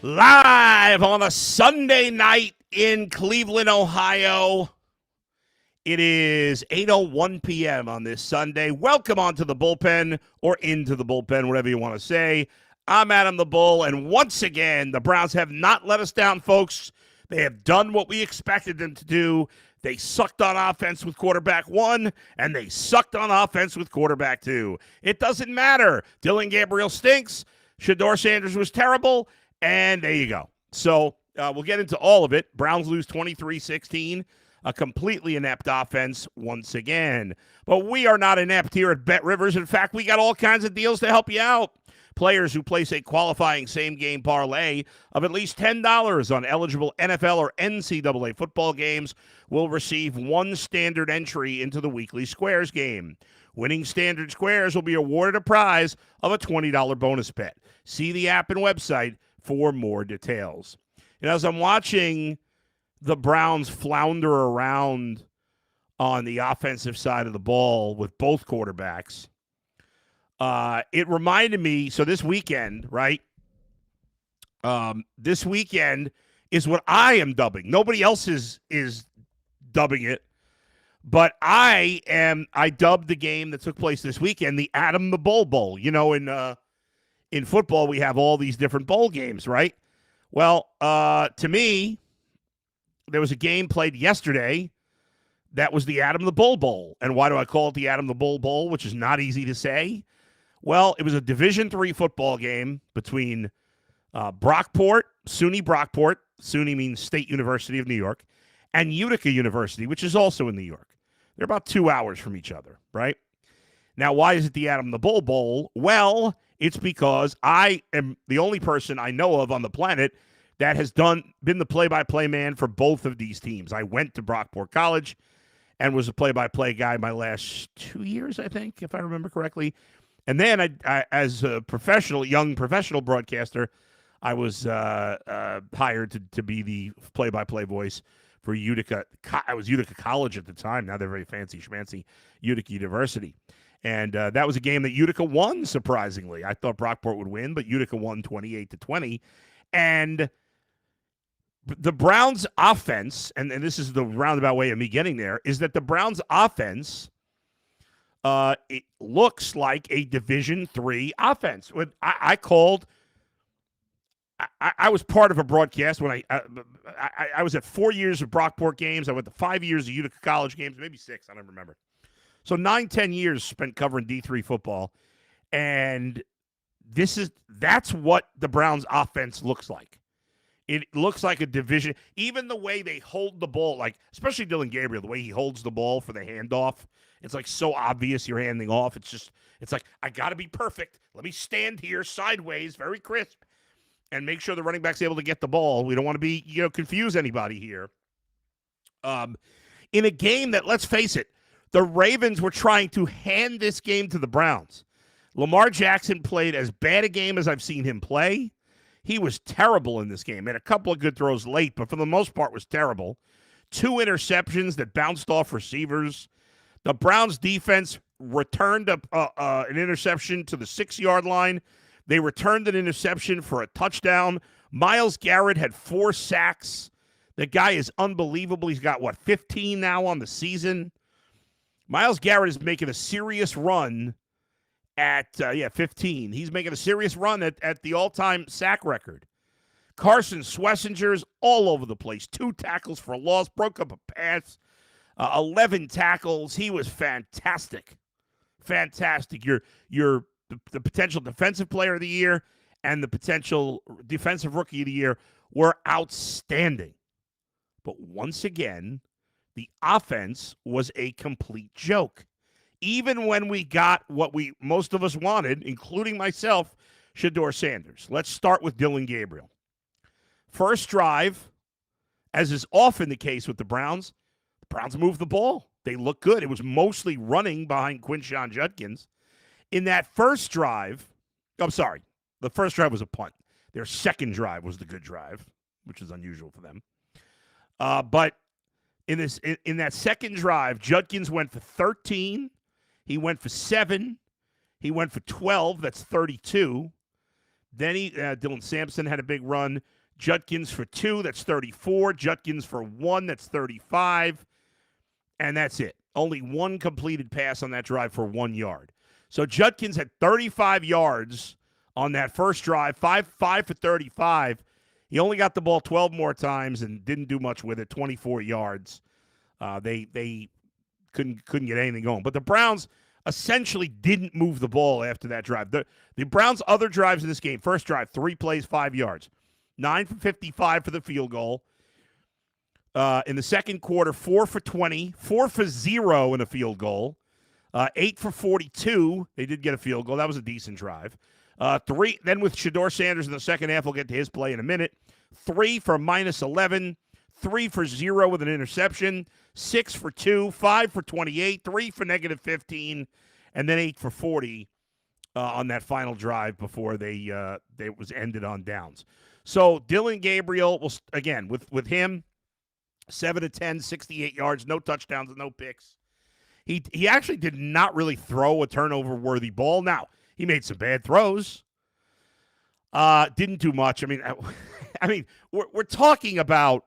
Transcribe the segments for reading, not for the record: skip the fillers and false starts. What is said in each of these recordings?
Live on a Sunday night in Cleveland, Ohio. It is 8:01 p.m. on this Sunday. Welcome onto the bullpen, or into the bullpen, whatever you want to say. I'm Adam the Bull, and once again, the Browns have not let us down, folks. They have done what we expected them to do. They sucked on offense with quarterback one, and they sucked on offense with quarterback two. It doesn't matter. Dylan Gabriel stinks. Shedeur Sanders was terrible. And there you go. So we'll get into all of it. Browns lose 23-16. A completely inept offense once again. But we are not inept here at Bet Rivers. In fact, we got all kinds of deals to help you out. Players who place a qualifying same-game parlay of at least $10 on eligible NFL or NCAA football games will receive one standard entry into the weekly Squares game. Winning standard squares will be awarded a prize of a $20 bonus bet. See the app and website for more details. And as I'm watching the Browns flounder around on the offensive side of the ball with both quarterbacks, it reminded me, so this weekend, right? This weekend is what I am dubbing. Nobody else is dubbing it, but I dubbed the game that took place this weekend the Adam the Bull Bowl. You know, in football, we have all these different bowl games, right? Well, to me, there was a game played yesterday that was the Adam the Bull Bowl. And why do I call it the Adam the Bull Bowl, which is not easy to say? Well, it was a Division III football game between SUNY Brockport, SUNY means State University of New York, and Utica University, which is also in New York. They're about 2 hours from each other, right? Now, why is it the Adam the Bull Bowl? Well, it's because I am the only person I know of on the planet that has been the play-by-play man for both of these teams. I went to Brockport College and was a play-by-play guy my last 2 years, I think, if I remember correctly. And then I as a young professional broadcaster, I was hired to be the play-by-play voice for Utica. I was Utica College at the time. Now they're very fancy schmancy Utica University. And that was a game that Utica won, surprisingly. I thought Brockport would win, but Utica won 28-20. And the Browns' offense, and this is the roundabout way of me getting there, is that the Browns' offense, it looks like a Division III offense. When I was part of a broadcast when I was at 4 years of Brockport games. I went to 5 years of Utica College games, maybe 6, I don't remember. So 9-10 years spent covering D3 football, and that's what the Browns offense looks like. It looks like a division, even the way they hold the ball, like especially Dylan Gabriel, the way he holds the ball for the handoff. It's like so obvious you're handing off. It's like, I got to be perfect. Let me stand here sideways, very crisp, and make sure the running back's able to get the ball. We don't want to be, confuse anybody here. In a game that, let's face it, the Ravens were trying to hand this game to the Browns. Lamar Jackson played as bad a game as I've seen him play. He was terrible in this game. Had a couple of good throws late, but for the most part was terrible. 2 interceptions that bounced off receivers. The Browns defense returned an interception to the 6-yard line. They returned an interception for a touchdown. Myles Garrett had 4 sacks. The guy is unbelievable. He's got, 15 now on the season? Myles Garrett is making a serious run at 15. He's making a serious run at the all-time sack record. Carson Schwarzenegger's all over the place. 2 tackles for a loss, broke up a pass, 11 tackles. He was fantastic. Fantastic. You're the potential defensive player of the year and the potential defensive rookie of the year were outstanding. But once again, the offense was a complete joke. Even when we got what most of us wanted, including myself, Shedeur Sanders. Let's start with Dylan Gabriel. First drive, as is often the case with the Browns moved the ball. They looked good. It was mostly running behind Quinshon Judkins. In that first drive, the first drive was a punt. Their second drive was the good drive, which is unusual for them. But in that second drive, Judkins went for 13. He went for 7. He went for 12. That's 32. Then Dylan Sampson had a big run. Judkins for 2, that's 34. Judkins for 1, that's 35. And that's it. Only one completed pass on that drive for 1 yard. So Judkins had 35 yards on that first drive, 5 for 35. He only got the ball 12 more times and didn't do much with it, 24 yards. They couldn't get anything going. But the Browns essentially didn't move the ball after that drive. The Browns' other drives in this game, first drive, 3 plays, 5 yards. 9 for 55 for the field goal. In the second quarter, 4 for 20, 4 for 0 in a field goal. 8 for 42. They did get a field goal. That was a decent drive. 3. Then with Shedeur Sanders in the second half, we'll get to his play in a minute. 3 for minus 11. 3 for 0 with an interception. 6 for 2. 5 for 28. 3 for negative 15. And then 8 for 40 on that final drive before they was ended on downs. So Dillon Gabriel will again with him 7 of 10, 68 yards, no touchdowns, no picks. He actually did not really throw a turnover-worthy ball. Now, he made some bad throws. Didn't do much. I mean, we're talking about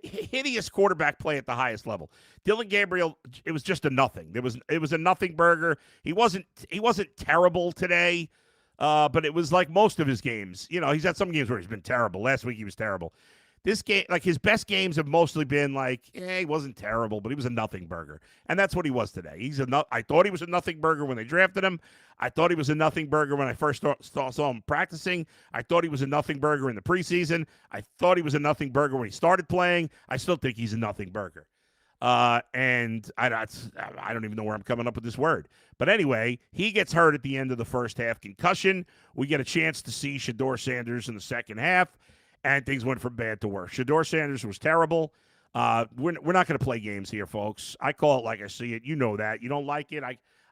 hideous quarterback play at the highest level. Dillon Gabriel, it was just a nothing. It was a nothing burger. He wasn't terrible today. But it was like most of his games. You know, he's had some games where he's been terrible. Last week he was terrible. This game, like his best games have mostly been like, he wasn't terrible, but he was a nothing burger. And that's what he was today. I thought he was a nothing burger when they drafted him. I thought he was a nothing burger when I first saw him practicing. I thought he was a nothing burger in the preseason. I thought he was a nothing burger when he started playing. I still think he's a nothing burger. And I don't even know where I'm coming up with this word. But anyway, he gets hurt at the end of the first half, concussion. We get a chance to see Shedeur Sanders in the second half, and things went from bad to worse. Shedeur Sanders was terrible. We're not going to play games here, folks. I call it like I see it. You know that. You don't like it.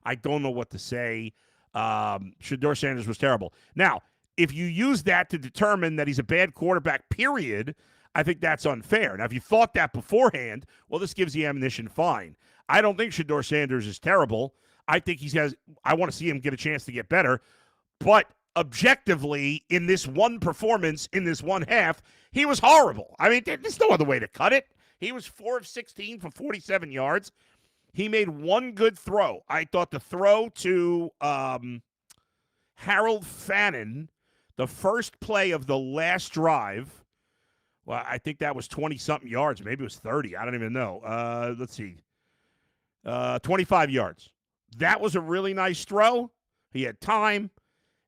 I don't know what to say. Shedeur Sanders was terrible. Now, if you use that to determine that he's a bad quarterback, period, I think that's unfair. Now, if you thought that beforehand, well, this gives you ammunition, fine. I don't think Shedeur Sanders is terrible. I think I want to see him get a chance to get better. But objectively, in this one performance, in this one half, he was horrible. I mean, there's no other way to cut it. He was 4 of 16 for 47 yards. He made one good throw. I thought the throw to Harold Fannin, the first play of the last drive, well, I think that was 20-something yards. Maybe it was 30. I don't even know. Let's see. 25 yards. That was a really nice throw. He had time,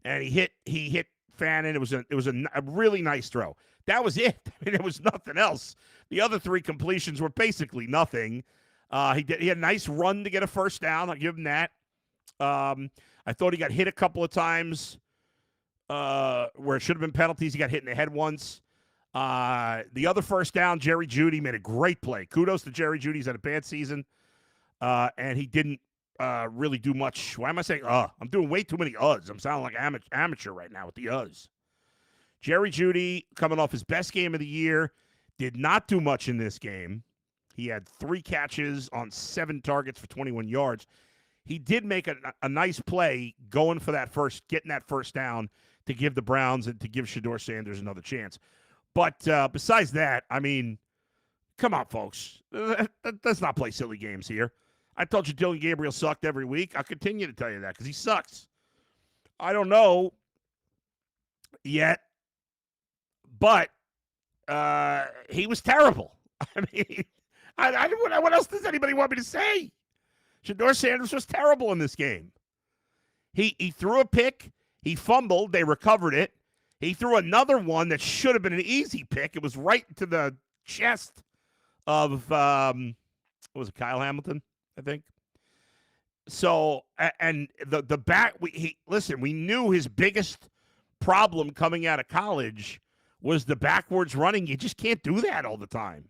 and he hit Fannin. It was a really nice throw. That was it. I mean, there was nothing else. The other 3 completions were basically nothing. He had a nice run to get a first down. I'll give him that. I thought he got hit a couple of times where it should have been penalties. He got hit in the head once. The other first down, Jerry Jeudy made a great play. Kudos to Jerry Jeudy. He's had a bad season, and he didn't really do much. Why am I saying I'm doing way too many uhs. I'm sounding like amateur right now with the uhs. Jerry Jeudy, coming off his best game of the year, did not do much in this game. He had 3 catches on 7 targets for 21 yards. He did make a nice play going for getting that first down to give the Browns and to give Shedeur Sanders another chance. But besides that, I mean, come on, folks. Let's not play silly games here. I told you Dillon Gabriel sucked every week. I'll continue to tell you that because he sucks. I don't know yet, but he was terrible. I mean, what else does anybody want me to say? Shedeur Sanders was terrible in this game. He threw a pick. He fumbled. They recovered it. He threw another one that should have been an easy pick. It was right to the chest of, what was it, Kyle Hamilton, I think. So, and the back, we knew his biggest problem coming out of college was the backwards running. You just can't do that all the time.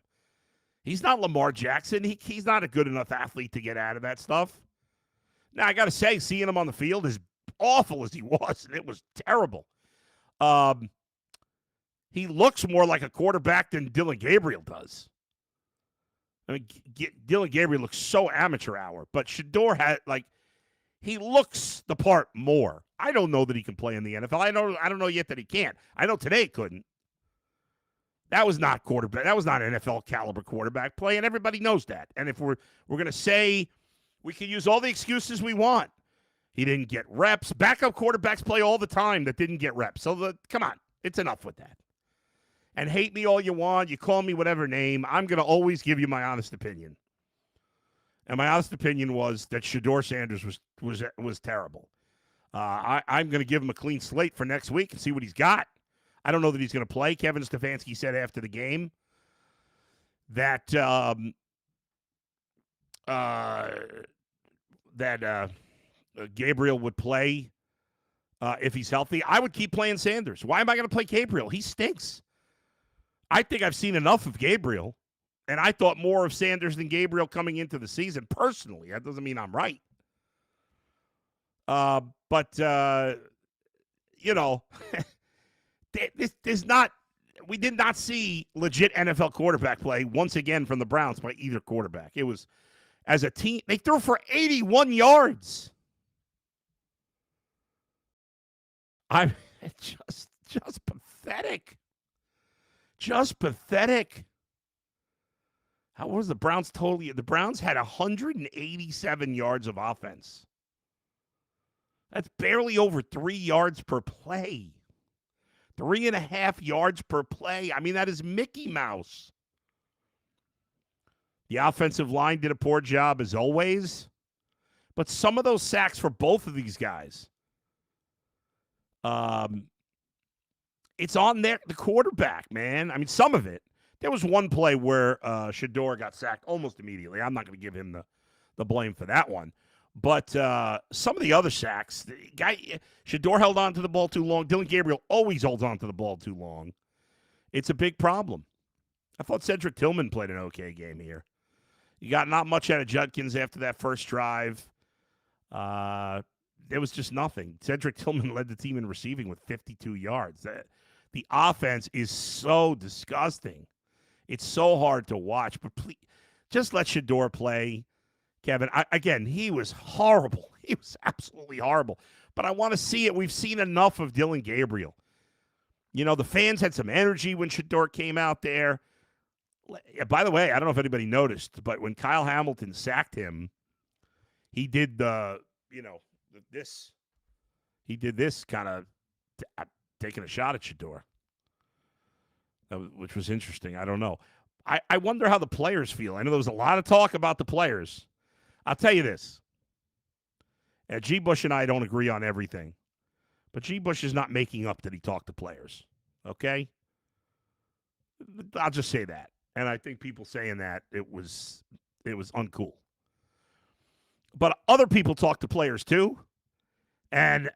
He's not Lamar Jackson. He's not a good enough athlete to get out of that stuff. Now, I got to say, seeing him on the field, as awful as he was, and it was terrible. He looks more like a quarterback than Dillon Gabriel does. I mean, Dillon Gabriel looks so amateur hour, but Shedeur had, He looks the part more. I don't know that he can play in the NFL. I don't know yet that he can't. I know today he couldn't. That was not quarterback. That was not NFL caliber quarterback play, and everybody knows that. And if we're going to say we can use all the excuses we want, he didn't get reps. Backup quarterbacks play all the time that didn't get reps. So come on, it's enough with that. And hate me all you want. You call me whatever name. I'm going to always give you my honest opinion. And my honest opinion was that Shedeur Sanders was terrible. I'm going to give him a clean slate for next week and see what he's got. I don't know that he's going to play. Kevin Stefanski said after the game that Gabriel would play if he's healthy. I would keep playing Sanders. Why am I going to play Gabriel? He stinks. I think I've seen enough of Gabriel, and I thought more of Sanders than Gabriel coming into the season. Personally, that doesn't mean I'm right. But you know, we did not see legit NFL quarterback play once again from the Browns by either quarterback. It was, as a team, they threw for 81 yards. I'm just pathetic. Just pathetic. How was the Browns totally? The Browns had 187 yards of offense. That's barely over 3 yards per play. 3.5 yards per play. I mean, that is Mickey Mouse. The offensive line did a poor job as always. But some of those sacks for both of these guys, it's on the quarterback, man. I mean, some of it. There was one play where Shedeur got sacked almost immediately. I'm not going to give him the blame for that one. But some of the other sacks, Shedeur held on to the ball too long. Dylan Gabriel always holds on to the ball too long. It's a big problem. I thought Cedric Tillman played an okay game here. You got not much out of Judkins after that first drive. There was just nothing. Cedric Tillman led the team in receiving with 52 yards. The offense is so disgusting. It's so hard to watch. But please, just let Shedeur play. Kevin, again, he was horrible. He was absolutely horrible. But I want to see it. We've seen enough of Dylan Gabriel. You know, the fans had some energy when Shedeur came out there. By the way, I don't know if anybody noticed, but when Kyle Hamilton sacked him, he did this. He did this kind of taking a shot at Shedeur, which was interesting. I don't know. I wonder how the players feel. I know there was a lot of talk about the players. I'll tell you this. G. Bush and I don't agree on everything. But G. Bush is not making up that he talked to players. Okay? I'll just say that. And I think people saying that, it was uncool. But other people talk to players too. And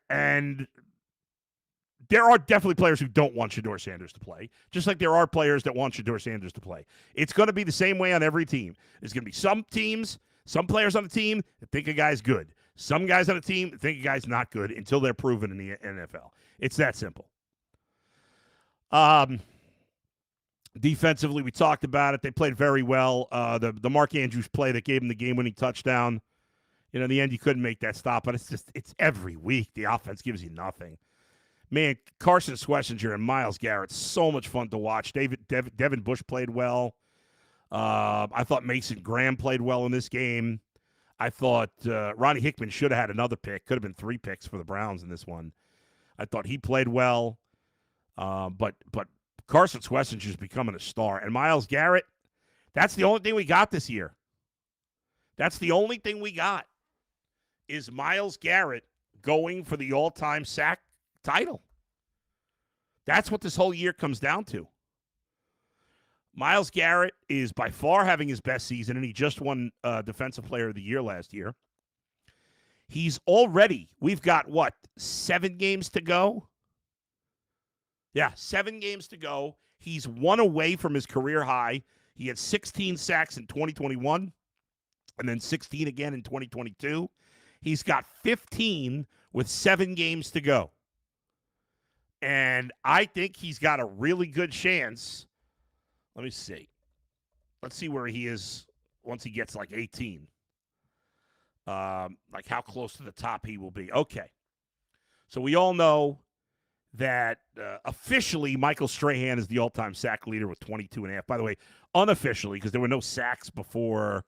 there are definitely players who don't want Shedeur Sanders to play, just like there are players that want Shedeur Sanders to play. It's going to be the same way on every team. There's going to be some teams, some players on the team that think a guy's good. Some guys on the team that think a guy's not good until they're proven in the NFL. It's that simple. Defensively, we talked about it. They played very well. The Mark Andrews play that gave him the game-winning touchdown. You know, in the end, you couldn't make that stop, but it's every week. The offense gives you nothing. Man, Carson Schlesinger and Myles Garrett, so much fun to watch. Devin Bush played well. I thought Mason Graham played well in this game. I thought Ronnie Hickman should have had another pick. Could have been 3 picks for the Browns in this one. I thought he played well. But Carson Schlesinger is becoming a star. And Myles Garrett, that's the only thing we got this year. That's the only thing we got is Myles Garrett going for the all-time sack title. That's what this whole year comes down to. Myles Garrett is by far having his best season, and he just won Defensive Player of the Year last year. We've got, 7 games to go? Yeah, 7 games to go. He's 1 away from his career high. He had 16 sacks in 2021 and then 16 again in 2022. He's got 15 with 7 games to go. And I think he's got a really good chance. Let me see. Let's see where he is once he gets like 18. like how close to the top he will be. Okay. So we all know that officially Michael Strahan is the all-time sack leader with 22 and a half. By the way, unofficially, because there were no sacks before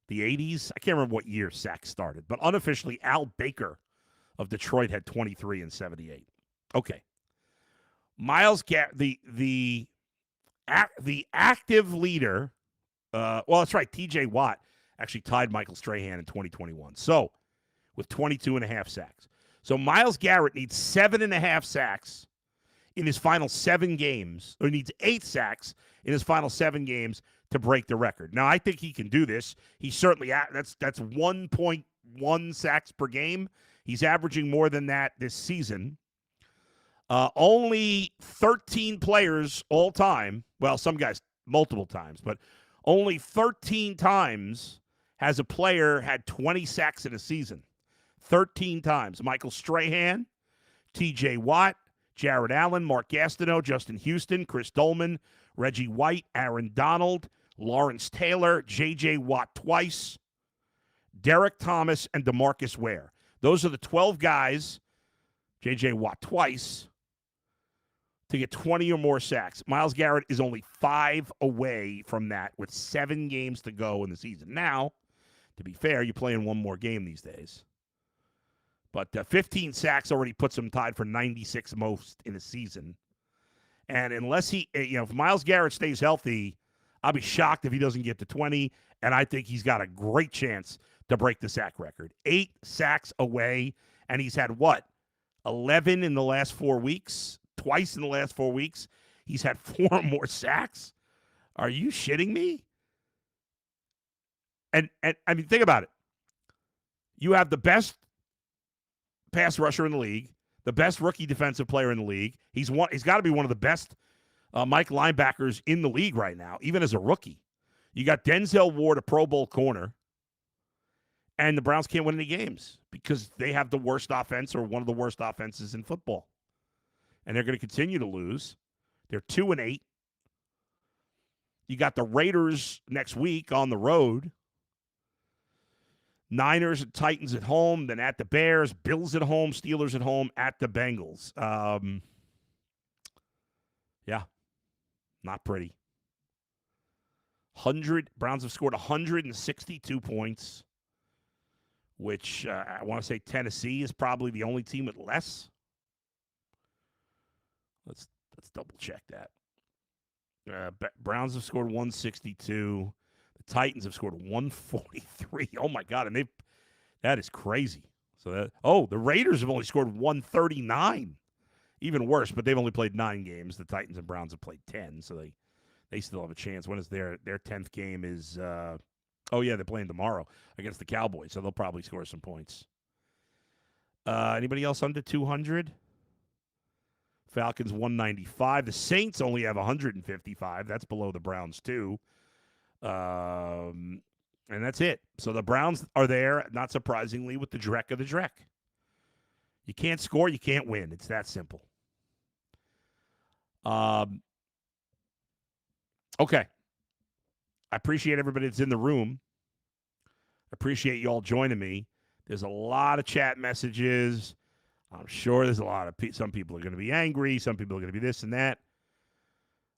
the 80s. I can't remember what year sacks started, but unofficially, Al Baker of Detroit had 23 and 78. Okay. The active leader, well, that's right, TJ Watt actually tied Michael Strahan in 2021. So, with 22 and a half sacks. So, Myles Garrett needs 7.5 sacks in his final 7 games, or needs 8 sacks in his final 7 games to break the record. Now, I think he can do this. He certainly, that's 1.1 sacks per game. He's averaging more than that this season. Only 13 players all time, well, some guys multiple times, but only 13 times has a player had 20 sacks in a season. 13 times. Michael Strahan, TJ Watt, Jared Allen, Mark Gastineau, Justin Houston, Chris Dolman, Reggie White, Aaron Donald, Lawrence Taylor, J.J. Watt twice, Derek Thomas, and DeMarcus Ware. Those are the 12 guys, J.J. Watt twice, to get 20 or more sacks. Myles Garrett is only 5 away from that with 7 games to go in the season. Now, to be fair, you're playing one more game these days. But 15 sacks already puts him tied for 96 most in a season. And unless if Myles Garrett stays healthy, I'll be shocked if he doesn't get to 20. And I think he's got a great chance to break the sack record. 8 sacks away. And he's had 11 in the last 4 weeks? Twice in the last 4 weeks. He's had 4 more sacks. Are you shitting me? And I mean, think about it. You have the best pass rusher in the league, the best rookie defensive player in the league. He's got to be one of the best Mike linebackers in the league right now, even as a rookie. You got Denzel Ward, a Pro Bowl corner, and the Browns can't win any games because they have the worst offense or one of the worst offenses in football. And they're going to continue to lose. They're 2-8. You got the Raiders next week on the road. Niners and Titans at home, then at the Bears, Bills at home, Steelers at home, at the Bengals. Yeah, not pretty. Browns have scored 162 points, which I want to say Tennessee is probably the only team with less. Let's double check that. Browns have scored 162. The Titans have scored 143. Oh my God, and that is crazy. So the Raiders have only scored 139. Even worse, but they've only played 9 games. The Titans and Browns have played 10, so they still have a chance. When is their 10th game is they're playing tomorrow against the Cowboys, so they'll probably score some points. Anybody else under 200? Falcons 195. The Saints only have 155. That's below the Browns too. And that's it. So the Browns are there, not surprisingly, with the Drek of the Drek. You can't score, you can't win. It's that simple. Okay. I appreciate everybody that's in the room. I appreciate you all joining me. There's a lot of chat messages. I'm sure there's a lot of some people are going to be angry. Some people are going to be this and that.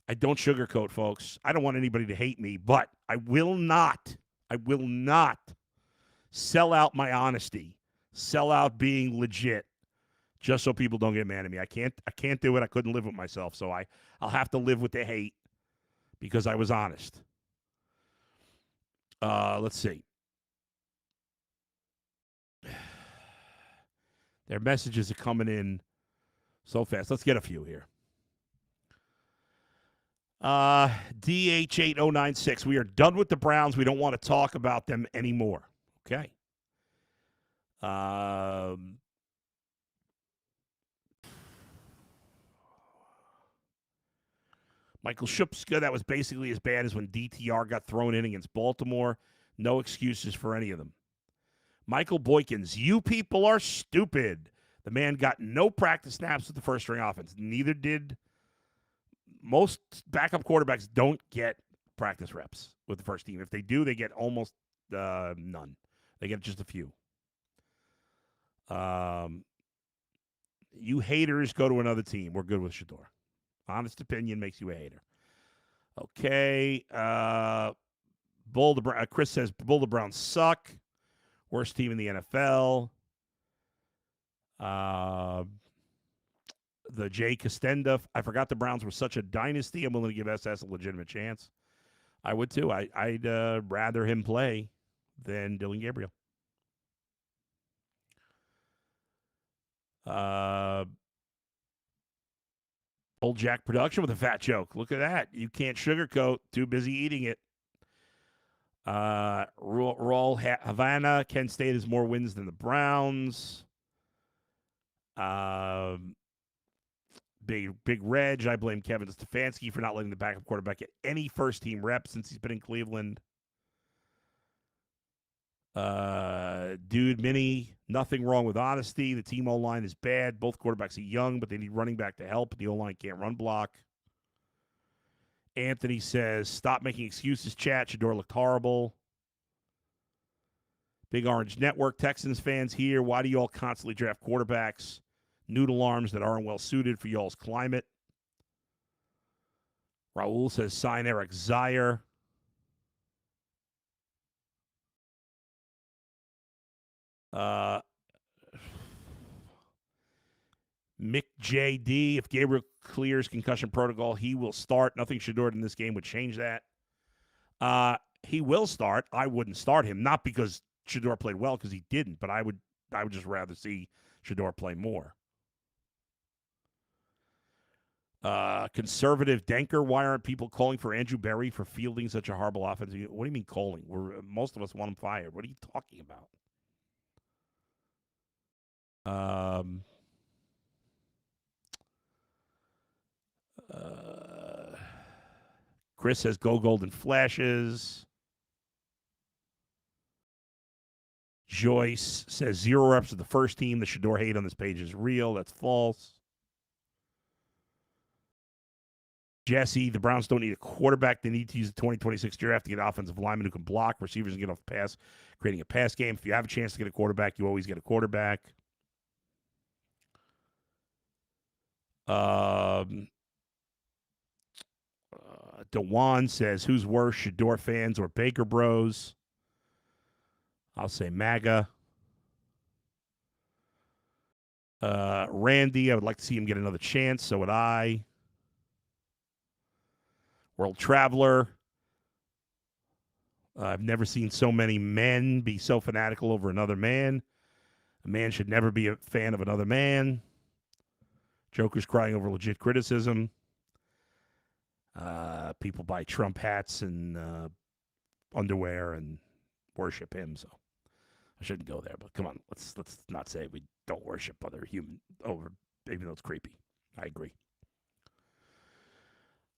I don't sugarcoat, folks. I don't want anybody to hate me, but I will not sell out my honesty, sell out being legit, just so people don't get mad at me. I can't do it. I couldn't live with myself, so I'll have to live with the hate because I was honest. Let's see. Their messages are coming in so fast. Let's get a few here. DH8096. We are done with the Browns. We don't want to talk about them anymore. Okay. Michael Shupska, that was basically as bad as when DTR got thrown in against Baltimore. No excuses for any of them. Michael Boykins, you people are stupid. The man got no practice snaps with the first-string offense. Neither did most backup quarterbacks. Don't get practice reps with the first team. If they do, they get almost none. They get just a few. You haters go to another team. We're good with Shedeur. Honest opinion makes you a hater. Okay. Chris says Boulder Browns suck. Worst team in the NFL. The Jay Costenda. I forgot the Browns were such a dynasty. I'm willing to give SS a legitimate chance. I would too. I'd rather him play than Dylan Gabriel. Old Jack Production with a fat joke. Look at that. You can't sugarcoat. Too busy eating it. Raul Havana. Kent State has more wins than the Browns. Big Reg. I blame Kevin Stefanski for not letting the backup quarterback get any first-team reps since he's been in Cleveland. Dude, Mini, nothing wrong with honesty. The team O-line is bad. Both quarterbacks are young, but they need running back to help. The O-line can't run block. Anthony says, stop making excuses, chat. Shedeur looked horrible. Big Orange Network, Texans fans here. Why do you all constantly draft quarterbacks, noodle arms that aren't well suited for y'all's climate? Raul says, sign Eric Zaire. Mick J.D., if Gabriel clears concussion protocol, he will start. Nothing Shedeur in this game would change that. He will start. I wouldn't start him, not because Shedeur played well, because he didn't, but I would just rather see Shedeur play more. Conservative Denker, why aren't people calling for Andrew Berry for fielding such a horrible offense? What do you mean calling? Most of us want him fired. What are you talking about? Chris says, go Golden Flashes. Joyce says, 0 reps with the first team. The Shedeur hate on this page is real. That's false. Jesse, the Browns don't need a quarterback. They need to use the 2026 draft to get offensive linemen who can block, receivers and get off the pass, creating a pass game. If you have a chance to get a quarterback, you always get a quarterback. Dewan says, who's worse, Shedeur fans or Baker Bros? I'll say MAGA. Randy, I would like to see him get another chance. So would I. World Traveler. I've never seen so many men be so fanatical over another man. A man should never be a fan of another man. Joker's crying over legit criticism. People buy Trump hats and underwear and worship him. So I shouldn't go there. But come on, let's not say we don't worship other human over, even though it's creepy. I agree.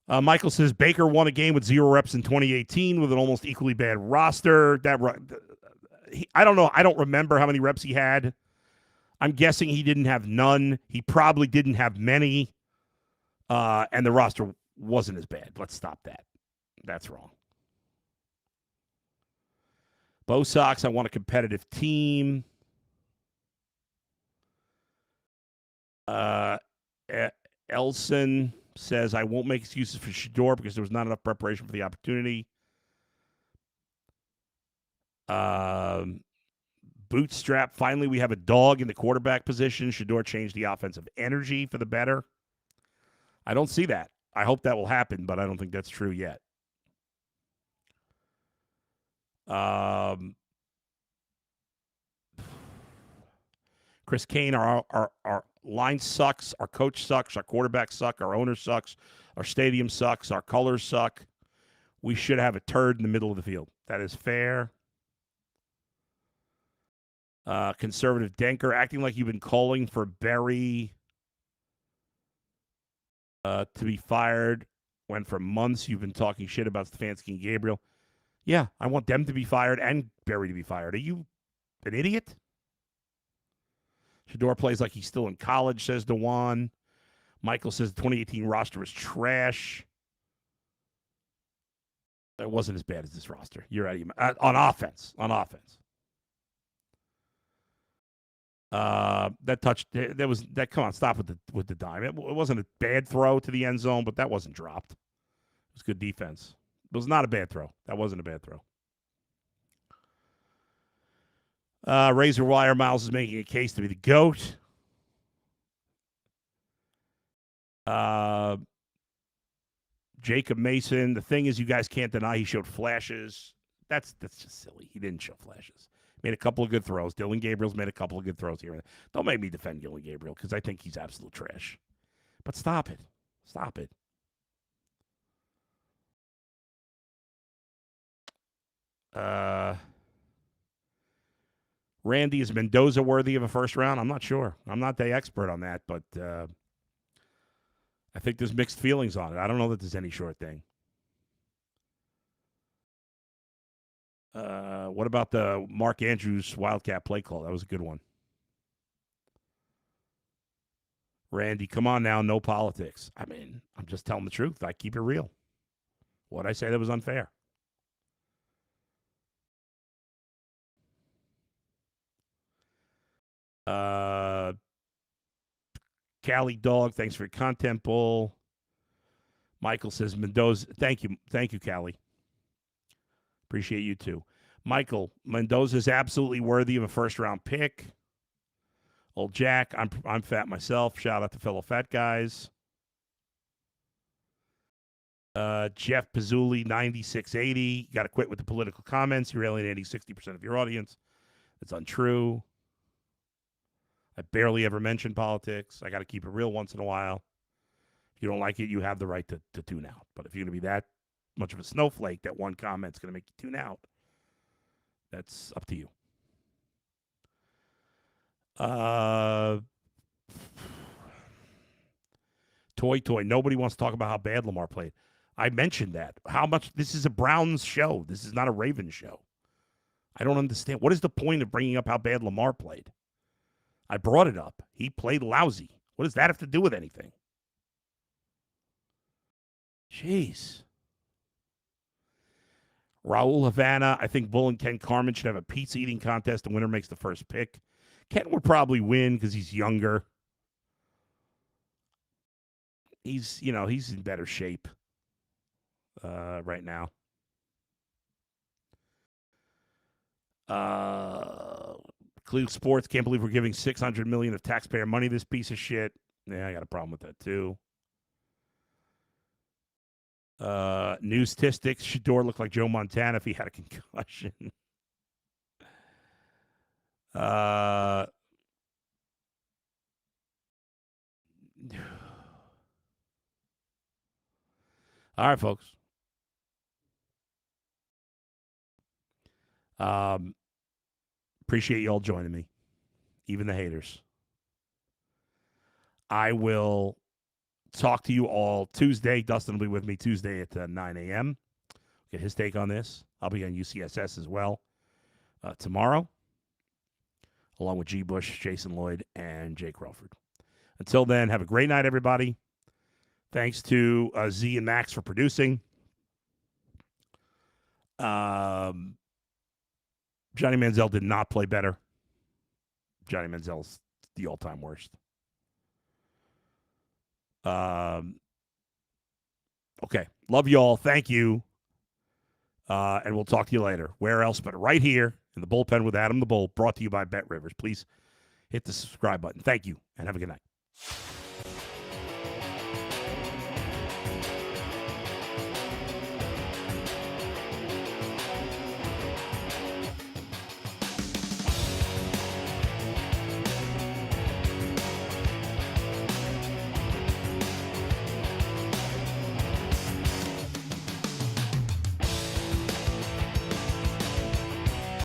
Michael says Baker won a game with 0 reps in 2018 with an almost equally bad roster. I don't know. I don't remember how many reps he had. I'm guessing he didn't have none. He probably didn't have many. And the roster wasn't as bad. Let's stop that. That's wrong. Bo Sox, I want a competitive team. Elson says, I won't make excuses for Shedeur because there was not enough preparation for the opportunity. Bootstrap, finally we have a dog in the quarterback position. Shedeur changed the offensive energy for the better. I don't see that. I hope that will happen, but I don't think that's true yet. Chris Kane, our line sucks, our coach sucks, our quarterback sucks, our owner sucks, our stadium sucks, our colors suck. We should have a turd in the middle of the field. That is fair. Conservative Denker, acting like you've been calling for Berry to be fired when for months you've been talking shit about Stefanski and Gabriel. Yeah, I want them to be fired and Berry to be fired. Are you an idiot? Shedeur plays like he's still in college, says Dewan. Michael says the 2018 roster was trash. It wasn't as bad as this roster. You're out of your mind. On offense. That touch, there was that. Come on, stop with the dime. It wasn't a bad throw to the end zone, but that wasn't dropped. It was good defense. It was not a bad throw. That wasn't a bad throw. Razor Wire Miles is making a case to be the GOAT. Jacob Mason. The thing is, you guys can't deny he showed flashes. That's just silly. He didn't show flashes. Made a couple of good throws. Dylan Gabriel's made a couple of good throws here. Don't make me defend Dylan Gabriel because I think he's absolute trash. But stop it. Stop it. Randy, is Mendoza worthy of a first round? I'm not sure. I'm not the expert on that, but I think there's mixed feelings on it. I don't know that there's any sure thing. What about the Mark Andrews Wildcat play call? That was a good one. Randy, come on now, no politics. I mean, I'm just telling the truth. I keep it real. What'd I say that was unfair? Cali Dog, thanks for your content, Bull. Michael says Mendoza. Thank you, Cali. Appreciate you too. Michael, Mendoza is absolutely worthy of a first round pick. Old Jack, I'm fat myself. Shout out to fellow fat guys. Jeff Pizzuli, 9680. Got to quit with the political comments. You're alienating 60% of your audience. That's untrue. I barely ever mention politics. I got to keep it real once in a while. If you don't like it, you have the right to tune out. But if you're going to be that much of a snowflake that one comment's going to make you tune out, that's up to you. Toy. Nobody wants to talk about how bad Lamar played. I mentioned that. How much? This is a Browns show. This is not a Ravens show. I don't understand. What is the point of bringing up how bad Lamar played? I brought it up. He played lousy. What does that have to do with anything? Jeez. Raul Havana, I think Bull and Ken Carmen should have a pizza eating contest. The winner makes the first pick. Ken would probably win because he's younger. He's in better shape right now. Cleveland Sports, can't believe we're giving $600 million of taxpayer money to this piece of shit. Yeah, I got a problem with that too. News statistics, Shedeur looked like Joe Montana if he had a concussion. All right, folks. Appreciate you all joining me, even the haters. I will talk to you all Tuesday. Dustin will be with me Tuesday at 9 a.m. Get his take on this. I'll be on UCSS as well tomorrow, along with G. Bush, Jason Lloyd, and Jake Crawford. Until then, have a great night, everybody. Thanks to Z and Max for producing. Johnny Manziel did not play better. Johnny Manziel's the all-time worst. Okay. Love you all. Thank you. And we'll talk to you later. Where else but right here in the bullpen with Adam the Bull, brought to you by Bet Rivers. Please hit the subscribe button. Thank you, and have a good night.